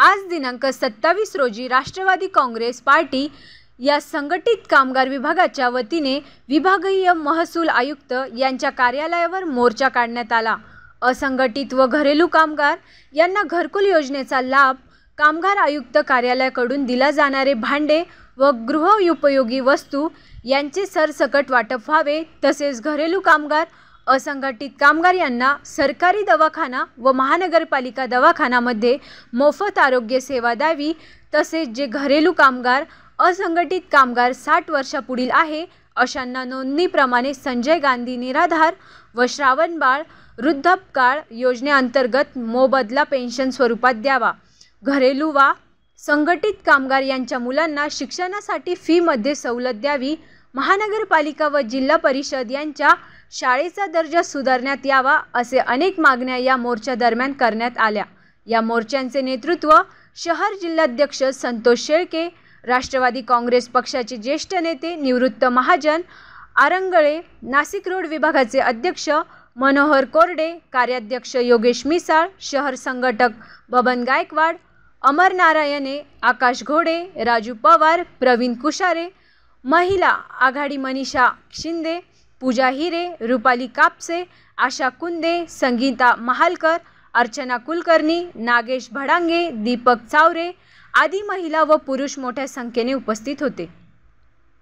आज दिनांक 27 रोजी राष्ट्रवादी काँग्रेस पार्टी या संघटित कामगार विभागाच्या वतीने विभागीय महसूल आयुक्त यांच्या कार्यालयावर मोर्चा काढण्यात आला। असंघटित व घरेलू कामगार यांना घरकुल योजनेचा लाभ, कामगार आयुक्त कार्यालयाकडून दिला जाणारे भांडे व गृहोपयोगी वस्तू यांचे सरसकट वाटप व्हावे, तसेच घरेलू कामगार, असंघटित कामगार यांना सरकारी दवाखाना व महानगरपालिका दवाखान्यामध्ये मोफत आरोग्य सेवा द्यावी, तसेच जे घरेलू कामगार, असंघटित कामगार 60 वर्षापुढील आहे अशांना नोंदणीप्रमाणे संजय गांधी निराधार व श्रावणबाळ वृद्धापकाळ योजनेअंतर्गत मोबदला पेन्शन स्वरूपात द्यावा। घरेलू वा संघटित कामगार यांच्या मुलांना शिक्षणासाठी फीमध्ये सवलत द्यावी। महानगरपालिका व जिल्हा परिषद यांच्या शाळेचा दर्जा सुधारण्यात यावा, असे अनेक मागण्या या मोर्चा दरम्यान करण्यात आल्या। या मोर्चाचे नेतृत्व शहर जिल्हाध्यक्ष संतोष शेळके, राष्ट्रवादी काँग्रेस पक्षाचे ज्येष्ठ नेते निवृत्त महाजन आरंगळे, नाशिक रोड विभागाचे अध्यक्ष मनोहर कोरडे, कार्याध्यक्ष योगेश मिसाळ, शहर संघटक बबन गायकवाड, अमर नारायणे, आकाश घोडे, राजू पवार, प्रवीण कुशारे, महिला आघाडी मनीषा शिंदे, पूजा हिरे, रुपाली कापसे, आशा कुंदे, संगीता महालकर, अर्चना कुलकर्णी, नागेश भडांगे, दीपक चावरे आदी महिला व पुरुष मोठ्या संख्येने उपस्थित होते।